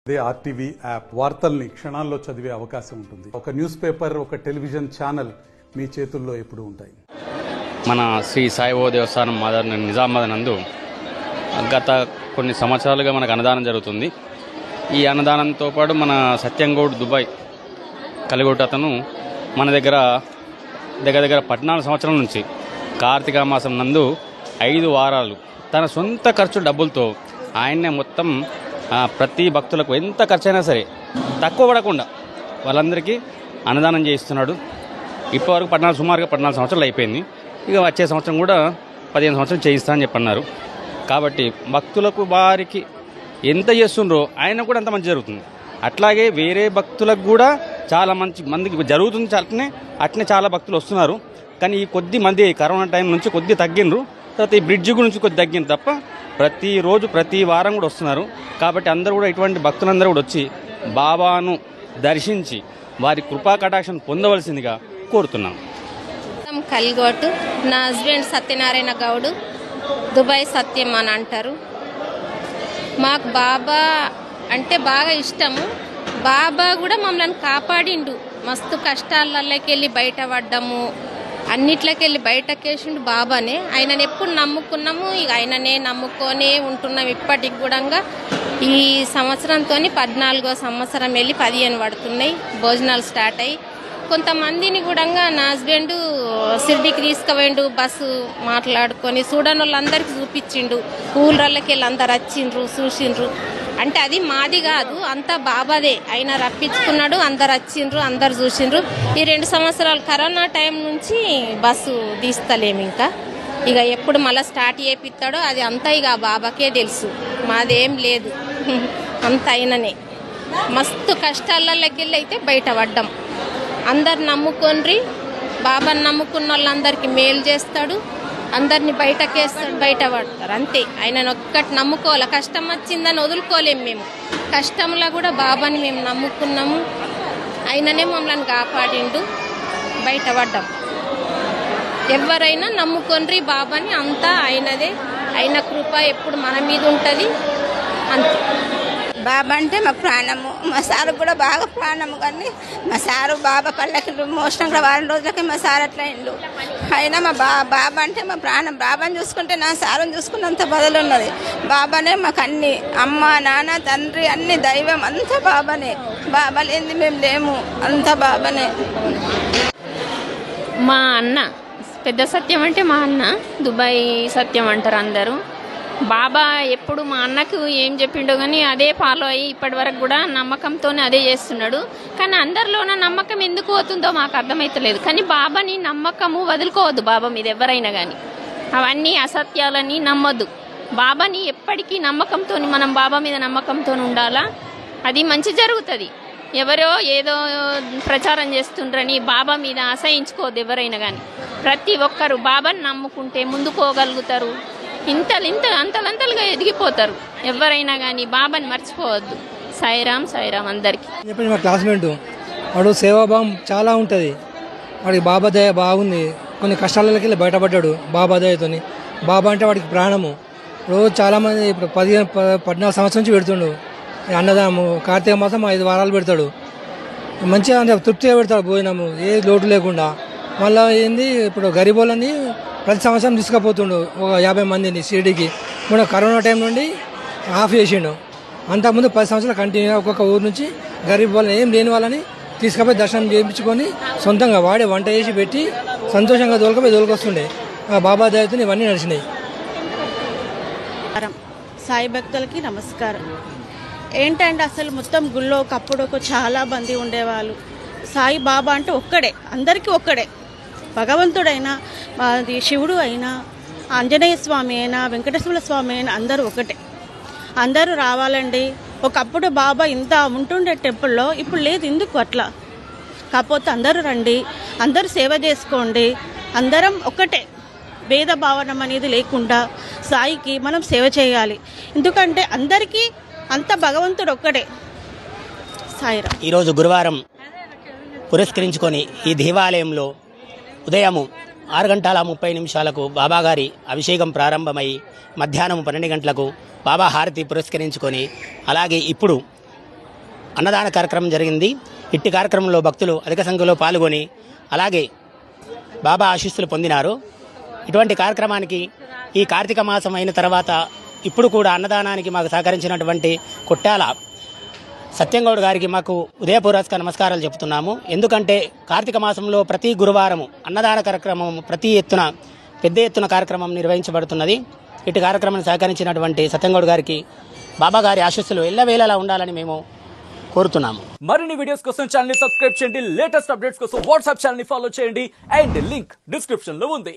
అదే RTV app వార్తల్ని క్షణాల్లో చదివే అవకాశం ఉంటుంది. ఒక న్యూస్ పేపర్, ఒక టెలివిజన్ ఛానల్ మీ చేతుల్లో ఎప్పుడూ ఉంటాయి. మన శ్రీ సాయిబాబా దేవస్థానం మదర్ నిజామాబాద్ నందు గత కొన్ని సంవత్సరాలుగా మనకు అన్నదానం జరుగుతుంది. ఈ అన్నదానంతో పాటు మన సత్యంగౌడ్ దుబాయ్ కలిగొట్ట అతను మన దగ్గర 14 సంవత్సరాల నుంచి కార్తీక మాసం నందు 5 వారాలు తన సొంత ఖర్చు డబ్బులతో ఆయన్నే మొత్తం ప్రతి భక్తులకు ఎంత ఖర్చైనా సరే తక్కువ పడకుండా వాళ్ళందరికీ అన్నదానం చేయిస్తున్నాడు. ఇప్పటివరకు సుమారుగా 14 సంవత్సరాలు అయిపోయింది. ఇక వచ్చే సంవత్సరం కూడా 15 సంవత్సరాలు చేయిస్తా అని చెప్పన్నారు. కాబట్టి భక్తులకు వారికి ఎంత చేస్తుండ్రో ఆయన కూడా అంత మంచి జరుగుతుంది. అట్లాగే వేరే భక్తులకు కూడా చాలా మందికి జరుగుతుంది. అట్నే చాలా భక్తులు వస్తున్నారు. కానీ ఈ కొద్ది మంది కరోనా టైం నుంచి కొద్ది తగ్గినరు. తర్వాత ఈ బ్రిడ్జి గురించి కొద్ది తగ్గింది తప్ప ప్రతిరోజు ప్రతి వారం కూడా వస్తున్నారు. కాబట్టి అందరూ కూడా ఇటువంటి భక్తులందరూ కూడా వచ్చి బాబాను దర్శించి వారి కృపా కటాక్షం పొందవలసిందిగా కోరుతున్నాం. కలిగోటు నా హస్బెండ్ సత్యనారాయణ గౌడ్, దుబాయ్ సత్యం అని అంటారు. మాకు బాబా అంటే బాగా ఇష్టము. బాబా కూడా మమ్మల్ని కాపాడిండు. మస్తు కష్టాలలోకి వెళ్ళి బయటపడ్డాము, అన్నిట్లోకెళ్ళి బయటకేసిండు బాబానే. ఆయనను ఎప్పుడు నమ్ముకున్నాము, ఇక ఆయననే నమ్ముకొనే ఉంటున్నాం ఇప్పటికి కూడా. ఈ సంవత్సరంతో 14వ సంవత్సరం వెళ్ళి 15 పడుతున్నాయి. భోజనాలు స్టార్ట్ అయ్యి కొంతమందిని కూడా నా హస్బెండ్ సిరిడికి తీసుకుపోయిండు. బస్సు మాట్లాడుకొని చూడని వాళ్ళందరికీ చూపించిండు. ఊళ్ళకి వెళ్ళి అందరు వచ్చిండ్రు, చూసిండ్రు. అంటే అది మాది కాదు, అంతా బాబాదే. ఆయన రప్పించుకున్నాడు, అందరు వచ్చిండ్రు, అందరు చూసిండ్రు. ఈ 2 సంవత్సరాలు కరోనా టైం నుంచి బస్సు తీస్తలేము. ఇక ఎప్పుడు మళ్ళీ స్టార్ట్ చేపిస్తాడో అది అంతా ఇక బాబాకే తెలుసు, మాదేం లేదు. అంత అయిననే మస్తు కష్టాలలోకి వెళ్ళి అయితే బయటపడ్డాం. అందరు నమ్ముకొండ్రి, బాబాని నమ్ముకున్న వాళ్ళందరికీ మేలు చేస్తాడు, అందరినీ బయటకేస్తాడు, బయటపడతారు. అంతే. ఆయనను ఒక్కటి నమ్ముకోవాలి. కష్టం వచ్చిందని వదులుకోలేము మేము. కష్టంలో కూడా బాబాని మేము నమ్ముకున్నాము. ఆయననే మమ్మల్ని కాపాడిండు, బయటపడ్డాం. ఎవరైనా నమ్ముకొండ్రి బాబాని, అంతా ఆయనదే. ఆయన కృప ఎప్పుడు మన మీద ఉంటుంది. అంతే. బాబా అంటే మా ప్రాణము. మా సారు కూడా బాగా ప్రాణము. కానీ మా సారు బాబా పళ్ళకి మోషంగా 4 రోజులకి మా సార్ అట్లా అయిండు. అయినా మా బాబా అంటే మా ప్రాణం. బాబాని చూసుకుంటే నా సారుని చూసుకున్నంత బదులు ఉన్నది. బాబానే మాకు అన్ని, అమ్మ నాన్న తండ్రి అన్ని దైవం అంతా బాబానే. బాబా లేనిది మేము లేము, అంతా బాబానే. మా అన్న పెద్ద సత్యం అంటే మా అన్న దుబాయ్ సత్యం అంటారు అందరూ. బాబా ఎప్పుడు మా అన్నకు ఏం చెప్పిండో కానీ అదే ఫాలో అయ్యి ఇప్పటి వరకు కూడా నమ్మకంతోనే అదే చేస్తున్నాడు. కానీ అందరిలోన నమ్మకం ఎందుకు పోతుందో మాకు అర్థమైతలేదు. కానీ బాబాని నమ్మకము వదులుకోవద్దు. బాబా మీద ఎవరైనా కానీ అవన్నీ అసత్యాలని నమ్మొద్దు. బాబాని ఎప్పటికీ నమ్మకంతో, మనం బాబా మీద నమ్మకంతో ఉండాలా. అది మంచి జరుగుతుంది. ఎవరో ఏదో ప్రచారం చేస్తుండ్రని బాబా మీద అసహించుకోవద్దు ఎవరైనా కానీ. ప్రతి ఒక్కరు బాబాని నమ్ముకుంటే ముందుకోగలుగుతారు. అంతలంతలుగా ఎదిగిపోతారు. ఎవరైనా కానీ బాబాని మర్చిపోవద్దు. సాయిరామ్ సాయిరామ్ అందరికీ. చెప్పండి, మా క్లాస్మేట్ వాడు సేవాభావం చాలా ఉంటుంది. వాడికి బాబా దయ బాగుంది. కొన్ని కష్టాలకి వెళ్ళి బయటపడ్డాడు బాబా దయతోని. బాబా అంటే వాడికి ప్రాణము. రోజు చాలామంది ఇప్పుడు 14 సంవత్సరం నుంచి పెడుతుండు అన్నదానము. కార్తీక మాసం 5 వారాలు పెడతాడు. మంచిగా అంటే తృప్తిగా పెడతాడు భోజనము, ఏ లోటు లేకుండా. మళ్ళీ ఏంది ఇప్పుడు గరీబోళ్ళని ప్రతి సంవత్సరం తీసుకుపోతుండు ఒక 50 మందిని షిరిడీకి. మన కరోనా టైం నుండి ఆఫ్ చేసిండు. అంతకుముందు 10 సంవత్సరాలు కంటిన్యూ ఒక్కొక్క ఊరు నుంచి గరీబ్ వాళ్ళని, ఏం లేని వాళ్ళని తీసుకుపోయి దర్శనం చేయించుకొని సొంతంగా వాడే వంట చేసి పెట్టి సంతోషంగా దోలుకొస్తుండే. బాబా దయతో ఇవన్నీ నడిచినాయి. సాయి భక్తులకి నమస్కారం. ఏంటంటే అసలు మొత్తం గుళ్ళో ఒకప్పుడు చాలా మంది ఉండేవాళ్ళు. సాయి బాబా అంటే ఒక్కడే, అందరికీ ఒక్కడే. భగవంతుడైనా, అది శివుడు అయినా, ఆంజనేయ స్వామి అయినా, వెంకటేశ్వర స్వామి అయినా అందరూ ఒకటే. అందరూ రావాలండి. ఒకప్పుడు బాబా ఇంత ఉంటుండే టెంపుల్లో, ఇప్పుడు లేదు. ఎందుకు అట్లా? కాకపోతే అందరూ రండి, అందరూ సేవ చేసుకోండి. అందరం ఒకటే. భేద భావనం అనేది లేకుండా సాయికి మనం సేవ చేయాలి. ఎందుకంటే అందరికీ అంత భగవంతుడు ఒక్కడే. సాయిరామ్. ఈరోజు గురువారం పురస్కరించుకొని ఈ దేవాలయంలో ఉదయం 6:30 బాబాగారి అభిషేకం ప్రారంభమై మధ్యాహ్నం 12 గంటలకు బాబా హారతి పురస్కరించుకొని, అలాగే ఇప్పుడు అన్నదాన కార్యక్రమం జరిగింది. ఇట్టి కార్యక్రమంలో భక్తులు అధిక సంఖ్యలో పాల్గొని అలాగే బాబా ఆశీస్సులు పొందినారు. ఇటువంటి కార్యక్రమానికి ఈ కార్తీక మాసం అయిన తర్వాత ఇప్పుడు కూడా అన్నదానానికి మాకు సహకరించినటువంటి కొట్టాల సత్యంగౌడ్ గారికి మాకు ఉదయపూర్వక నమస్కారాలు చెప్తున్నాము. ఎందుకంటే కార్తీక మాసంలో ప్రతి గురువారము అన్నదాన కార్యక్రమం పెద్ద ఎత్తున కార్యక్రమం నిర్వహించబడుతున్నది. ఇటు కార్యక్రమాన్ని సహకరించినటువంటి సత్యంగౌడ్ గారికి బాబా గారి ఆశీస్సులు ఎల్లవేళలా ఉండాలని మేము కోరుతున్నాము. మరిన్ని వీడియోస్ కోసం ఛానల్ ని సబ్స్క్రైబ్ చేయండి. లేటెస్ట్ అప్డేట్స్ కోసం వాట్సాప్ ఛానల్ ని ఫాలో చేయండి. అండ్ లింక్ డిస్క్రిప్షన్ లో ఉంది.